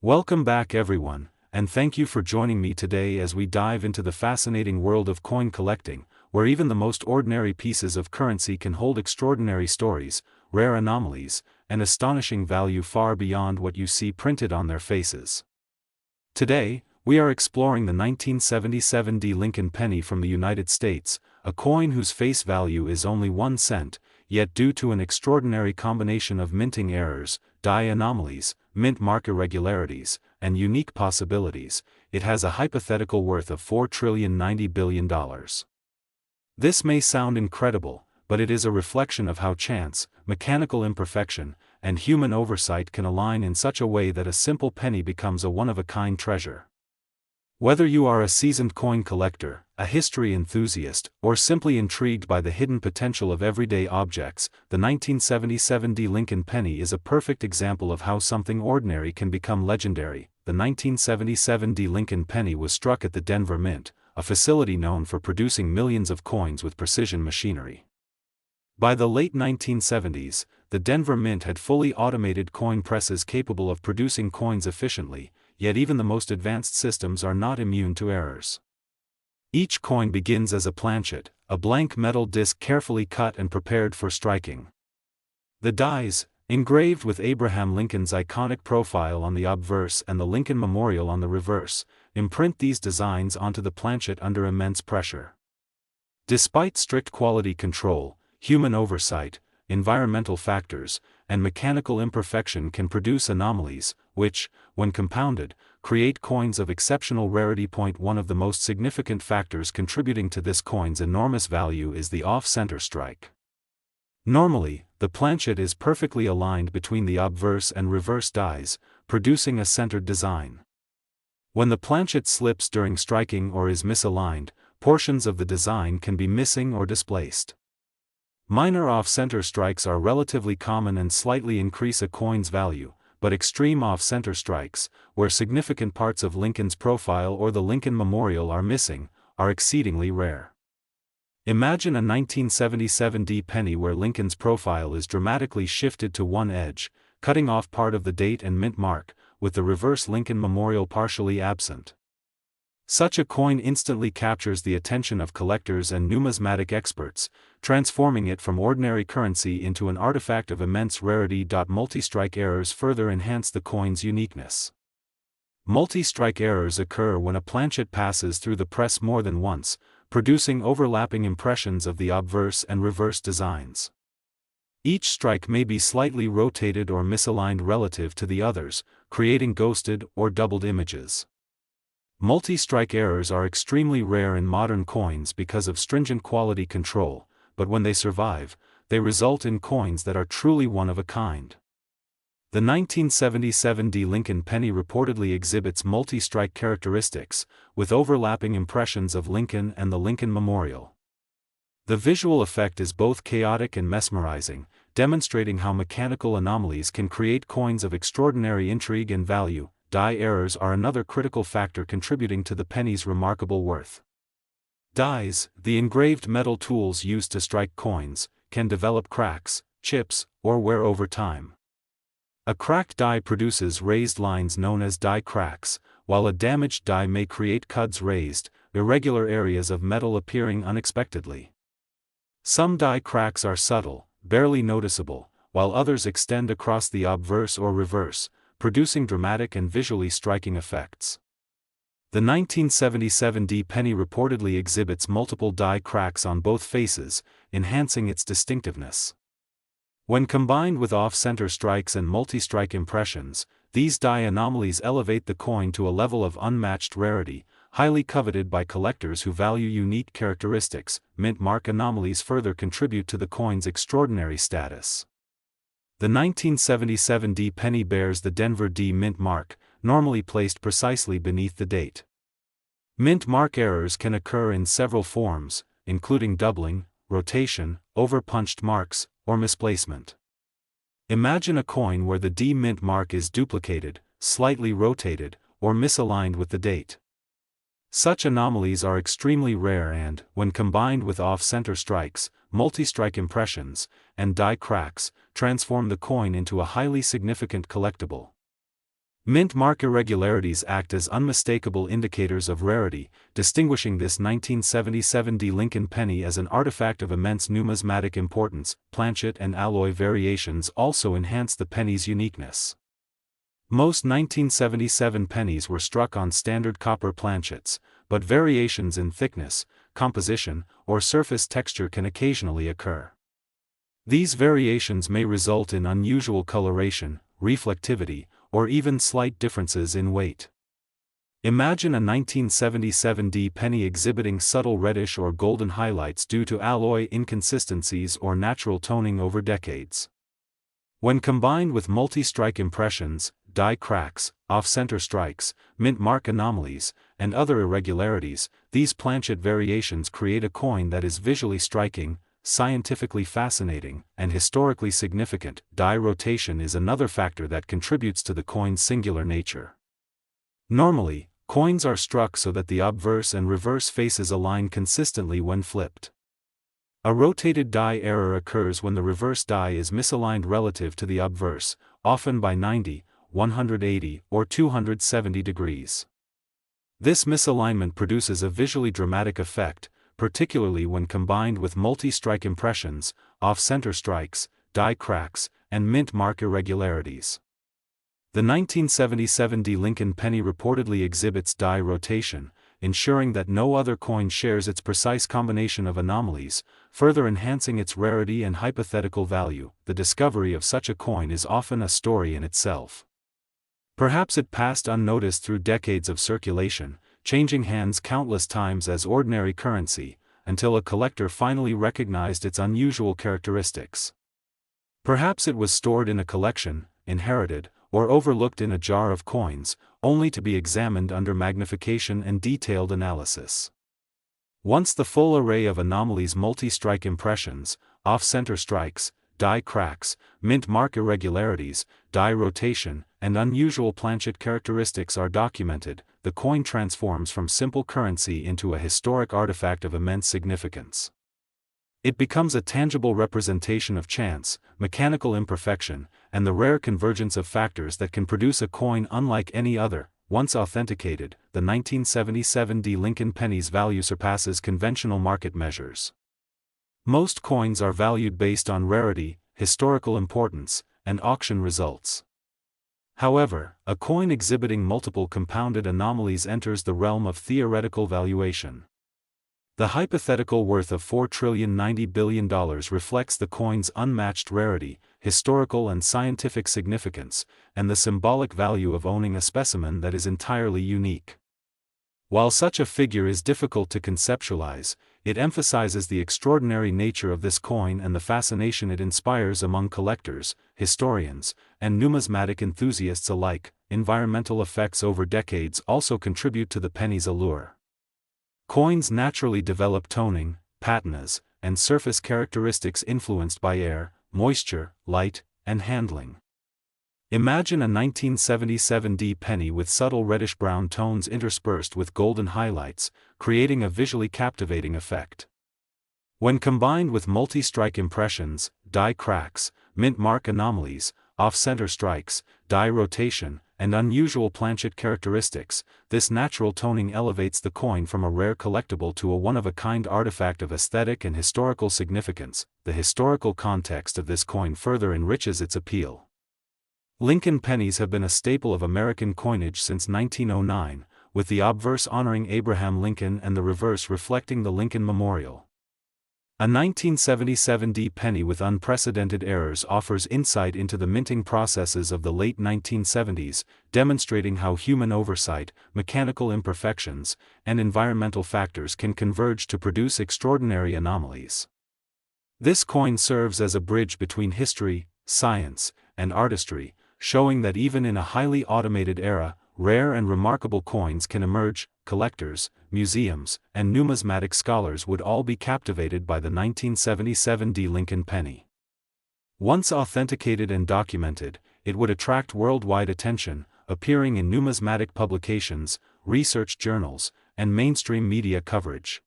Welcome back everyone, and thank you for joining me today as we dive into the fascinating world of coin collecting, where even the most ordinary pieces of currency can hold extraordinary stories, rare anomalies, and astonishing value far beyond what you see printed on their faces. Today, we are exploring the 1977 D Lincoln penny from the United States, a coin whose face value is only 1 cent, yet due to an extraordinary combination of minting errors, die anomalies, mint mark irregularities, and unique possibilities, it has a hypothetical worth of $4,090 billion. This may sound incredible, but it is a reflection of how chance, mechanical imperfection, and human oversight can align in such a way that a simple penny becomes a one-of-a-kind treasure. Whether you are a seasoned coin collector, a history enthusiast, or simply intrigued by the hidden potential of everyday objects, the 1977 D Lincoln penny is a perfect example of how something ordinary can become legendary. The 1977 D Lincoln penny was struck at the Denver Mint, a facility known for producing millions of coins with precision machinery. By the late 1970s, the Denver Mint had fully automated coin presses capable of producing coins efficiently, yet even the most advanced systems are not immune to errors. Each coin begins as a planchet, a blank metal disc carefully cut and prepared for striking. The dies, engraved with Abraham Lincoln's iconic profile on the obverse and the Lincoln Memorial on the reverse, imprint these designs onto the planchet under immense pressure. Despite strict quality control, human oversight, environmental factors, and mechanical imperfection can produce anomalies, which, when compounded, create coins of exceptional rarity. One of the most significant factors contributing to this coin's enormous value is the off-center strike. Normally, the planchet is perfectly aligned between the obverse and reverse dies, producing a centered design. When the planchet slips during striking or is misaligned, portions of the design can be missing or displaced. Minor off-center strikes are relatively common and slightly increase a coin's value, but extreme off-center strikes, where significant parts of Lincoln's profile or the Lincoln Memorial are missing, are exceedingly rare. Imagine a 1977 D penny where Lincoln's profile is dramatically shifted to one edge, cutting off part of the date and mint mark, with the reverse Lincoln Memorial partially absent. Such a coin instantly captures the attention of collectors and numismatic experts, transforming it from ordinary currency into an artifact of immense rarity. Multi-strike errors further enhance the coin's uniqueness. Multi-strike errors occur when a planchet passes through the press more than once, producing overlapping impressions of the obverse and reverse designs. Each strike may be slightly rotated or misaligned relative to the others, creating ghosted or doubled images. Multi-strike errors are extremely rare in modern coins because of stringent quality control, but when they survive, they result in coins that are truly one of a kind. The 1977 D Lincoln penny reportedly exhibits multi-strike characteristics, with overlapping impressions of Lincoln and the Lincoln Memorial. The visual effect is both chaotic and mesmerizing, demonstrating how mechanical anomalies can create coins of extraordinary intrigue and value. Die errors are another critical factor contributing to the penny's remarkable worth. Dies, the engraved metal tools used to strike coins, can develop cracks, chips, or wear over time. A cracked die produces raised lines known as die cracks, while a damaged die may create cuds raised, irregular areas of metal appearing unexpectedly. Some die cracks are subtle, barely noticeable, while others extend across the obverse or reverse, producing dramatic and visually striking effects. The 1977 D penny reportedly exhibits multiple die cracks on both faces, enhancing its distinctiveness. When combined with off-center strikes and multi-strike impressions, these die anomalies elevate the coin to a level of unmatched rarity, highly coveted by collectors who value unique characteristics. Mint mark anomalies further contribute to the coin's extraordinary status. The 1977 D penny bears the Denver D mint mark, normally placed precisely beneath the date. Mint mark errors can occur in several forms, including doubling, rotation, over-punched marks, or misplacement. Imagine a coin where the D mint mark is duplicated, slightly rotated, or misaligned with the date. Such anomalies are extremely rare and, when combined with off-center strikes, multi-strike impressions, and die cracks, transform the coin into a highly significant collectible. Mint mark irregularities act as unmistakable indicators of rarity, distinguishing this 1977 D Lincoln penny as an artifact of immense numismatic importance. Planchet and alloy variations also enhance the penny's uniqueness. Most 1977 pennies were struck on standard copper planchets, but variations in thickness, composition, or surface texture can occasionally occur. These variations may result in unusual coloration, reflectivity, or even slight differences in weight. Imagine a 1977 D penny exhibiting subtle reddish or golden highlights due to alloy inconsistencies or natural toning over decades. When combined with multi-strike impressions, die cracks, off-center strikes, mint mark anomalies, and other irregularities, these planchet variations create a coin that is visually striking, scientifically fascinating, and historically significant. Die rotation is another factor that contributes to the coin's singular nature. Normally, coins are struck so that the obverse and reverse faces align consistently when flipped. A rotated die error occurs when the reverse die is misaligned relative to the obverse, often by 90, 180, or 270 degrees. This misalignment produces a visually dramatic effect, particularly when combined with multi-strike impressions, off-center strikes, die cracks, and mint mark irregularities. The 1977 D Lincoln penny reportedly exhibits die rotation, ensuring that no other coin shares its precise combination of anomalies, further enhancing its rarity and hypothetical value. The discovery of such a coin is often a story in itself. Perhaps it passed unnoticed through decades of circulation, changing hands countless times as ordinary currency, until a collector finally recognized its unusual characteristics. Perhaps it was stored in a collection, inherited, or overlooked in a jar of coins, only to be examined under magnification and detailed analysis. Once the full array of anomalies, multi-strike impressions, off-center strikes, die cracks, mint mark irregularities, die rotation, and unusual planchet characteristics are documented, the coin transforms from simple currency into a historic artifact of immense significance. It becomes a tangible representation of chance, mechanical imperfection, and the rare convergence of factors that can produce a coin unlike any other. Once authenticated, the 1977 D Lincoln penny's value surpasses conventional market measures. Most coins are valued based on rarity, historical importance, and auction results. However, a coin exhibiting multiple compounded anomalies enters the realm of theoretical valuation. The hypothetical worth of $4,090 billion reflects the coin's unmatched rarity, historical and scientific significance, and the symbolic value of owning a specimen that is entirely unique. While such a figure is difficult to conceptualize, it emphasizes the extraordinary nature of this coin and the fascination it inspires among collectors, historians, and numismatic enthusiasts alike. Environmental effects over decades also contribute to the penny's allure. Coins naturally develop toning, patinas, and surface characteristics influenced by air, moisture, light, and handling. Imagine a 1977 D penny with subtle reddish-brown tones interspersed with golden highlights, creating a visually captivating effect. When combined with multi-strike impressions, die cracks, mint mark anomalies, off-center strikes, die rotation, and unusual planchet characteristics, this natural toning elevates the coin from a rare collectible to a one-of-a-kind artifact of aesthetic and historical significance. The historical context of this coin further enriches its appeal. Lincoln pennies have been a staple of American coinage since 1909, with the obverse honoring Abraham Lincoln and the reverse reflecting the Lincoln Memorial. A 1977 D penny with unprecedented errors offers insight into the minting processes of the late 1970s, demonstrating how human oversight, mechanical imperfections, and environmental factors can converge to produce extraordinary anomalies. This coin serves as a bridge between history, science, and artistry, showing that even in a highly automated era, rare and remarkable coins can emerge. Collectors, museums, and numismatic scholars would all be captivated by the 1977 D Lincoln penny. Once authenticated and documented, it would attract worldwide attention, appearing in numismatic publications, research journals, and mainstream media coverage.